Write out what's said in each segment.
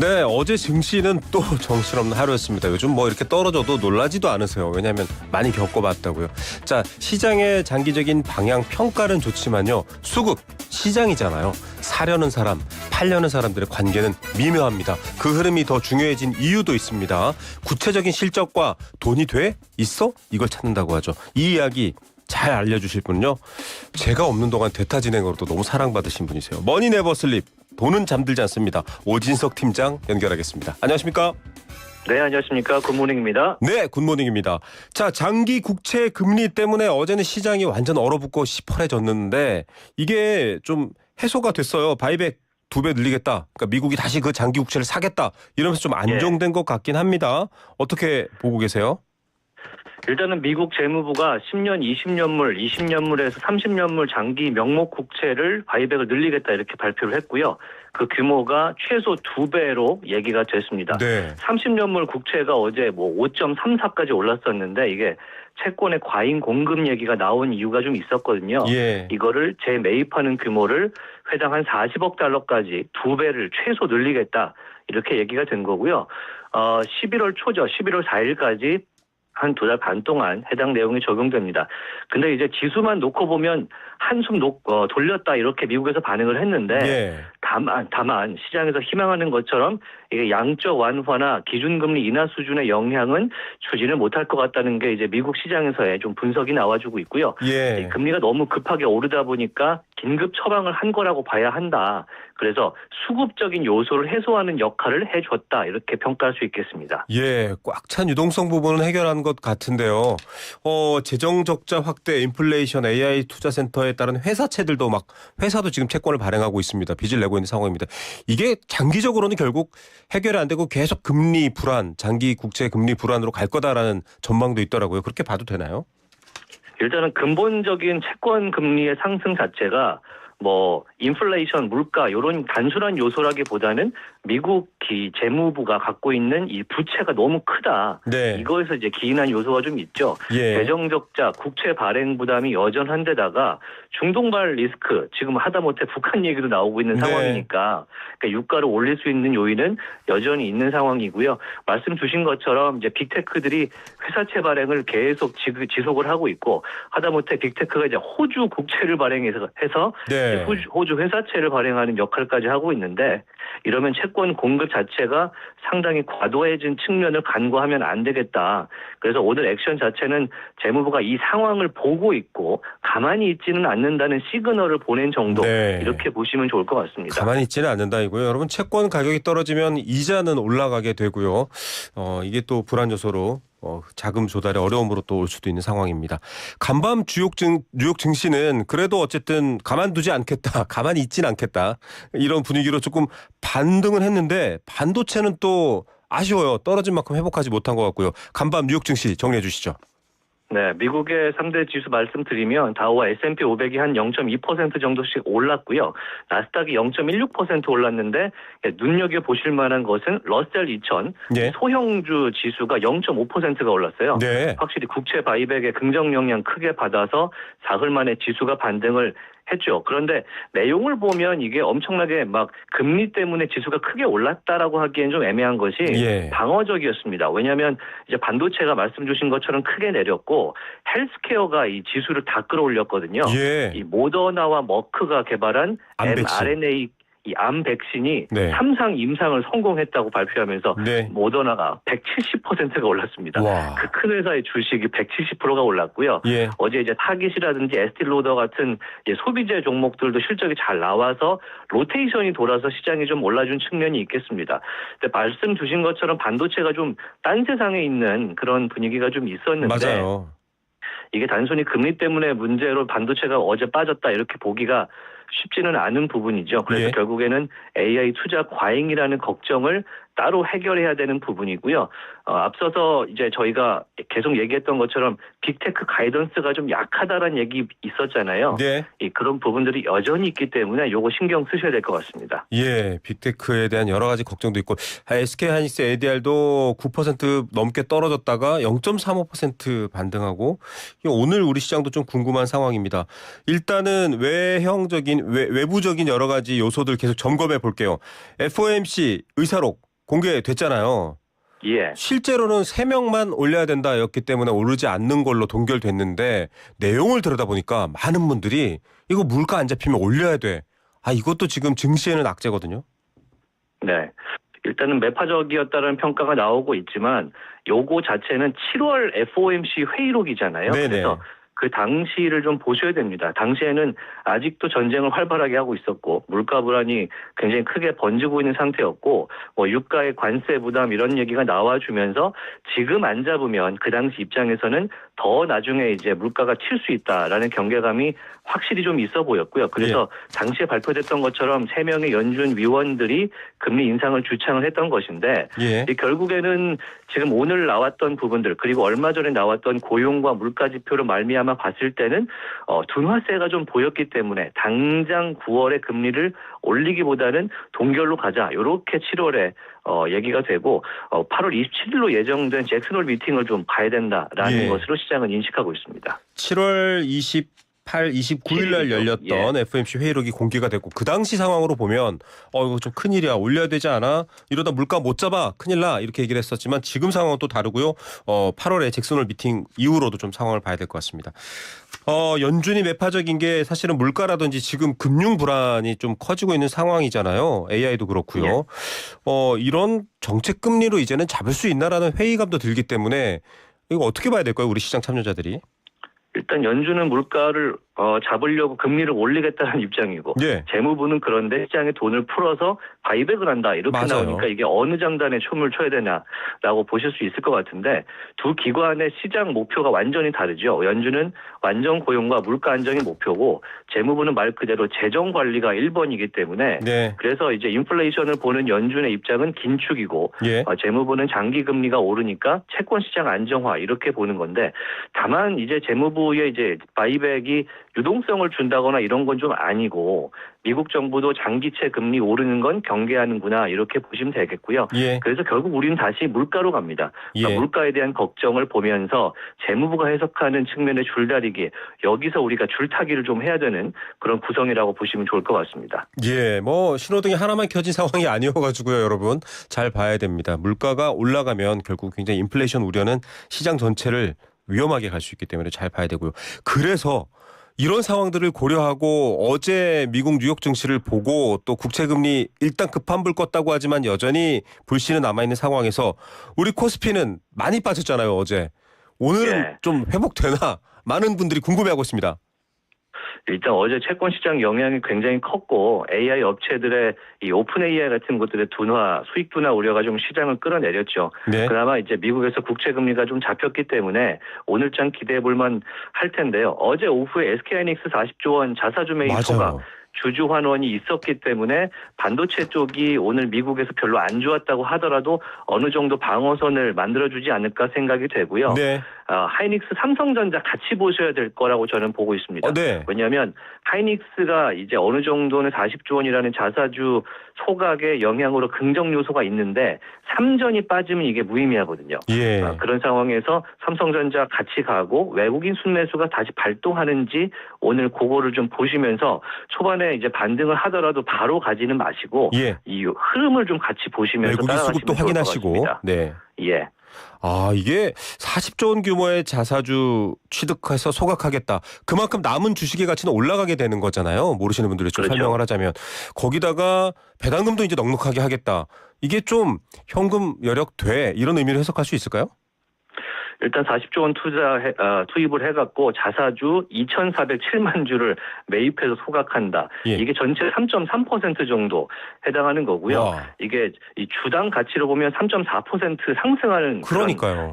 네, 어제 증시는 또 정신없는 하루였습니다. 요즘 뭐 이렇게 떨어져도 놀라지도 않으세요. 왜냐하면 많이 겪어봤다고요. 자, 시장의 장기적인 방향 평가는 좋지만요. 수급, 시장이잖아요. 사려는 사람, 팔려는 사람들의 관계는 미묘합니다. 그 흐름이 더 중요해진 이유도 있습니다. 구체적인 실적과 돈이 돼? 있어? 이걸 찾는다고 하죠. 이 이야기 잘 알려주실 분은요. 제가 없는 동안 대타 진행으로도 너무 사랑받으신 분이세요. 머니 네버 슬립. 돈은 잠들지 않습니다. 오진석 팀장 연결하겠습니다. 안녕하십니까? 네, 안녕하십니까. 굿모닝입니다. 네, 굿모닝입니다. 자, 장기 국채 금리 때문에 어제는 시장이 완전 얼어붙고 시퍼래졌는데 이게 좀 해소가 됐어요. 바이백 2배 늘리겠다. 그러니까 미국이 다시 그 장기 국채를 사겠다. 이러면서 좀 안정된 것 같긴 합니다. 어떻게 보고 계세요? 일단은 미국 재무부가 10년, 20년물, 20년물에서 30년물 장기 명목 국채를 바이백을 늘리겠다 이렇게 발표를 했고요. 그 규모가 최소 2배로 얘기가 됐습니다. 네. 30년물 국채가 어제 5.34까지 올랐었는데 이게 채권의 과잉 공급 얘기가 나온 이유가 좀 있었거든요. 예. 이거를 재매입하는 규모를 회당 한 40억 달러까지 2배를 최소 늘리겠다 이렇게 얘기가 된 거고요. 11월 초죠. 11월 4일까지 한 2달 반 동안 해당 내용이 적용됩니다. 근데 이제 지수만 놓고 보면 한숨 돌렸다 이렇게 미국에서 반응을 했는데 예. 다만 시장에서 희망하는 것처럼 이게 양적 완화나 기준금리 인하 수준의 영향은 추진을 못할 것 같다는 게 이제 미국 시장에서의 좀 분석이 나와주고 있고요. 예. 금리가 너무 급하게 오르다 보니까 긴급 처방을 한 거라고 봐야 한다. 그래서 수급적인 요소를 해소하는 역할을 해줬다 이렇게 평가할 수 있겠습니다. 예, 꽉 찬 유동성 부분은 해결한 것 같은데요. 재정 적자 확대, 인플레이션, AI 투자센터에 따른 회사채들도 회사도 지금 채권을 발행하고 있습니다. 빚을 내고 있는 상황입니다. 이게 장기적으로는 결국 해결이 안 되고 계속 금리 불안, 장기 국채 금리 불안으로 갈 거다라는 전망도 있더라고요. 그렇게 봐도 되나요? 일단은 근본적인 채권 금리의 상승 자체가 인플레이션, 물가 이런 단순한 요소라기보다는 미국 재무부가 갖고 있는 이 부채가 너무 크다. 네. 이거에서 이제 기인한 요소가 좀 있죠. 예. 재정 적자, 국채 발행 부담이 여전한 데다가 중동발 리스크, 지금 하다못해 북한 얘기도 나오고 있는 네. 상황이니까 그러니까 유가를 올릴 수 있는 요인은 여전히 있는 상황이고요. 말씀 주신 것처럼 이제 빅테크들이 회사채 발행을 계속 지속을 하고 있고 하다못해 빅테크가 이제 호주 국채를 발행해서 네. 호주 회사채를 발행하는 역할까지 하고 있는데 이러면 채권 공급 자체가 상당히 과도해진 측면을 간과하면 안 되겠다. 그래서 오늘 액션 자체는 재무부가 이 상황을 보고 있고 가만히 있지는 않는다는 시그널을 보낸 정도 네. 이렇게 보시면 좋을 것 같습니다. 가만히 있지는 않는다 이고요. 여러분 채권 가격이 떨어지면 이자는 올라가게 되고요. 이게 또 불안 요소로 자금 조달에 어려움으로 또 올 수도 있는 상황입니다. 간밤 뉴욕 증시는 그래도 어쨌든 가만두지 않겠다. 가만히 있진 않겠다. 이런 분위기로 조금 반등은 했는데 반도체는 또 아쉬워요. 떨어진 만큼 회복하지 못한 것 같고요. 간밤 뉴욕 증시 정리해 주시죠. 네, 미국의 3대 지수 말씀드리면 다우와 S&P 500이 한 0.2% 정도씩 올랐고요. 나스닥이 0.16% 올랐는데 눈여겨보실 만한 것은 러셀 2000 예. 소형주 지수가 0.5%가 올랐어요. 네. 확실히 국채 바이백의 긍정 영향 크게 받아서 사흘 만에 지수가 반등을 했죠. 그런데 내용을 보면 이게 엄청나게 금리 때문에 지수가 크게 올랐다라고 하기엔 좀 애매한 것이 예. 방어적이었습니다. 왜냐하면 이제 반도체가 말씀 주신 것처럼 크게 내렸고 헬스케어가 이 지수를 다 끌어올렸거든요. 예. 이 모더나와 머크가 개발한 암 백신. mRNA 이 암 백신이 네. 3상 임상을 성공했다고 발표하면서 네. 모더나가 170%가 올랐습니다. 와. 그 큰 회사의 주식이 170%가 올랐고요. 예. 어제 이제 타깃이라든지 에스티로더 같은 소비재 종목들도 실적이 잘 나와서 로테이션이 돌아서 시장이 좀 올라준 측면이 있겠습니다. 근데 말씀 주신 것처럼 반도체가 좀 딴 세상에 있는 그런 분위기가 좀 있었는데 맞아요. 이게 단순히 금리 때문에 문제로 반도체가 어제 빠졌다 이렇게 보기가 쉽지는 않은 부분이죠. 그래서 예. 결국에는 AI 투자 과잉이라는 걱정을 따로 해결해야 되는 부분이고요. 앞서서 이제 저희가 계속 얘기했던 것처럼 빅테크 가이던스가 좀 약하다라는 얘기 있었잖아요. 네. 그런 부분들이 여전히 있기 때문에 요거 신경 쓰셔야 될 것 같습니다. 예, 빅테크에 대한 여러 가지 걱정도 있고 SK하이닉스 ADR도 9% 넘게 떨어졌다가 0.35% 반등하고 오늘 우리 시장도 좀 궁금한 상황입니다. 일단은 외부적인 여러 가지 요소들 계속 점검해 볼게요. FOMC 의사록 공개됐잖아요. 예. 실제로는 3명만 올려야 된다였기 때문에 오르지 않는 걸로 동결됐는데 내용을 들여다보니까 많은 분들이 이거 물가 안 잡히면 올려야 돼. 이것도 지금 증시에는 악재거든요. 네. 일단은 매파적이었다는 평가가 나오고 있지만 요거 자체는 7월 FOMC 회의록이잖아요. 네네. 그래서 그 당시를 좀 보셔야 됩니다. 당시에는 아직도 전쟁을 활발하게 하고 있었고 물가 불안이 굉장히 크게 번지고 있는 상태였고 뭐 유가의 관세 부담 이런 얘기가 나와주면서 지금 안 잡으면 그 당시 입장에서는 더 나중에 이제 물가가 칠 수 있다라는 경계감이 확실히 좀 있어 보였고요. 그래서 당시에 발표됐던 것처럼 3명의 연준 위원들이 금리 인상을 주창을 했던 것인데 예. 결국에는 지금 오늘 나왔던 부분들 그리고 얼마 전에 나왔던 고용과 물가 지표로 말미암아 봤을 때는 둔화세가 좀 보였기 때문에 당장 9월에 금리를 올리기보다는 동결로 가자 이렇게 7월에 얘기가 되고 8월 27일로 예정된 잭슨홀 미팅을 좀 봐야 된다라는 것으로 시장은 인식하고 있습니다. 7월 28, 29일 날 열렸던 FOMC 회의록이 공개가 됐고 그 당시 상황으로 보면 이거 좀 큰일이야. 올려야 되지 않아? 이러다 물가 못 잡아. 큰일 나. 이렇게 얘기를 했었지만 지금 상황은 또 다르고요. 8월에 잭슨홀 미팅 이후로도 좀 상황을 봐야 될 것 같습니다. 연준이 매파적인 게 사실은 물가라든지 지금 금융 불안이 좀 커지고 있는 상황이잖아요. AI도 그렇고요. 이런 정책 금리로 이제는 잡을 수 있나라는 회의감도 들기 때문에 이거 어떻게 봐야 될까요? 우리 시장 참여자들이. 일단 연준은 물가를 잡으려고 금리를 올리겠다는 입장이고 재무부는 그런데 시장에 돈을 풀어서 바이백을 한다 이렇게 나오니까 이게 어느 장단에 춤을 춰야 되냐라고 보실 수 있을 것 같은데 두 기관의 시장 목표가 완전히 다르죠. 연준은 완전 고용과 물가 안정이 목표고 재무부는 말 그대로 재정 관리가 1번이기 때문에 그래서 이제 인플레이션을 보는 연준의 입장은 긴축이고 재무부는 장기 금리가 오르니까 채권 시장 안정화 이렇게 보는 건데 다만 이제 재무부의 이제 바이백이 유동성을 준다거나 이런 건 좀 아니고 미국 정부도 장기채 금리 오르는 건 경계하는구나 이렇게 보시면 되겠고요. 그래서 결국 우리는 다시 물가로 갑니다. 그러니까 물가에 대한 걱정을 보면서 재무부가 해석하는 측면의 줄다리기 여기서 우리가 줄타기를 좀 해야 되는 그런 구성이라고 보시면 좋을 것 같습니다. 뭐 신호등이 하나만 켜진 상황이 아니어가지고요. 여러분 잘 봐야 됩니다. 물가가 올라가면 결국 굉장히 인플레이션 우려는 시장 전체를 위험하게 갈 수 있기 때문에 잘 봐야 되고요. 그래서 이런 상황들을 고려하고 어제 미국 뉴욕 증시를 보고 또 국채금리 일단 급한 불 껐다고 하지만 여전히 불씨는 남아있는 상황에서 우리 코스피는 많이 빠졌잖아요. 어제. 오늘은 좀 회복되나 많은 분들이 궁금해하고 있습니다. 일단 어제 채권 시장 영향이 굉장히 컸고 AI 업체들의 이 오픈 AI 같은 것들의 둔화, 수익 둔화 우려가 좀 시장을 끌어내렸죠. 그나마 이제 미국에서 국채 금리가 좀 잡혔기 때문에 오늘장 기대해 볼만 할 텐데요. 어제 오후에 SK하이닉스 40조 원 자사주 매입 소각 주주 환원이 있었기 때문에 반도체 쪽이 오늘 미국에서 별로 안 좋았다고 하더라도 어느 정도 방어선을 만들어주지 않을까 생각이 되고요. 하이닉스 삼성전자 같이 보셔야 될 거라고 저는 보고 있습니다. 왜냐하면 하이닉스가 이제 어느 정도는 40조 원이라는 자사주 소각의 영향으로 긍정 요소가 있는데 삼전이 빠지면 이게 무의미하거든요. 그런 상황에서 삼성전자 같이 가고 외국인 순매수가 다시 발동하는지 오늘 그거를 좀 보시면서 초반에 이제 반등을 하더라도 바로 가지는 마시고 이 흐름을 좀 같이 보시면서 외국인 수급도 확인하시고. 이게 40조 원 규모의 자사주 취득해서 소각하겠다. 그만큼 남은 주식의 가치는 올라가게 되는 거잖아요. 모르시는 분들이 좀 설명을 하자면. 거기다가 배당금도 이제 넉넉하게 하겠다. 이게 좀 현금 여력 돼 이런 의미로 해석할 수 있을까요? 일단 40조 원 투입을 해갖고 자사주 2,407만 주를 매입해서 소각한다. 이게 전체 3.3% 정도 해당하는 거고요. 이게 이 주당 가치로 보면 3.4% 상승하는 그런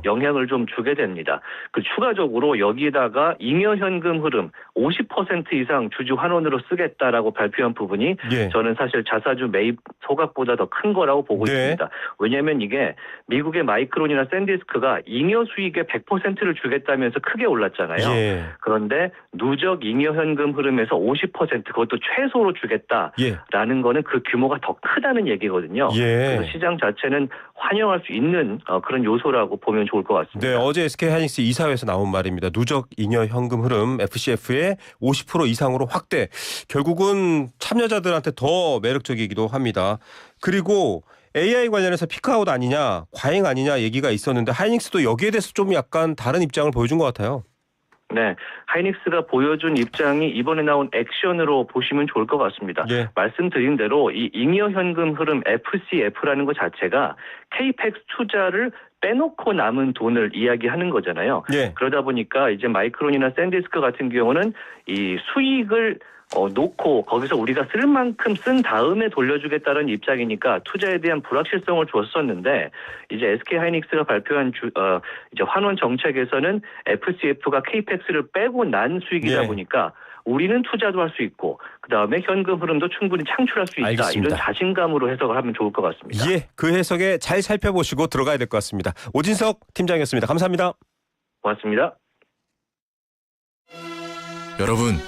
영향을 좀 주게 됩니다. 그 추가적으로 여기에다가 잉여 현금 흐름 50% 이상 주주 환원으로 쓰겠다라고 발표한 부분이 저는 사실 자사주 매입 소각보다 더 큰 거라고 보고 있습니다. 왜냐하면 이게 미국의 마이크론이나 샌디스크가 잉여 수익의 100%를 주겠다면서 크게 올랐잖아요. 그런데 누적 잉여 현금 흐름에서 50% 그것도 최소로 주겠다라는 거는 그 규모가 더 크다는 얘기거든요. 그래서 시장 자체는 환영할 수 있는 그런 요소라고 보면 좋을 것 같습니다. 어제 SK하이닉스 이사회에서 나온 말입니다. 누적 잉여 현금 흐름 FCF의 50% 이상으로 확대. 결국은 참여자들한테 더 매력적이기도 합니다. 그리고 AI 관련해서 피크아웃 아니냐, 과잉 아니냐 얘기가 있었는데 하이닉스도 여기에 대해서 좀 약간 다른 입장을 보여준 것 같아요. 네, 하이닉스가 보여준 입장이 이번에 나온 액션으로 보시면 좋을 것 같습니다. 예. 말씀드린 대로 이 잉여 현금 흐름 FCF라는 것 자체가 KPEX 투자를 빼놓고 남은 돈을 이야기하는 거잖아요. 예. 그러다 보니까 이제 마이크론이나 샌디스크 같은 경우는 이 수익을 놓고 거기서 우리가 쓸 만큼 쓴 다음에 돌려주겠다는 입장이니까 투자에 대한 불확실성을 줬었는데 이제 SK 하이닉스가 발표한 이제 환원 정책에서는 FCF가 KPEX를 빼고 난 수익이다 예. 보니까 우리는 투자도 할 수 있고 그다음에 현금 흐름도 충분히 창출할 수 있다. 알겠습니다. 이런 자신감으로 해석을 하면 좋을 것 같습니다. 예, 그 해석에 잘 살펴보시고 들어가야 될 것 같습니다. 오진석 팀장이었습니다. 감사합니다. 고맙습니다. 여러분,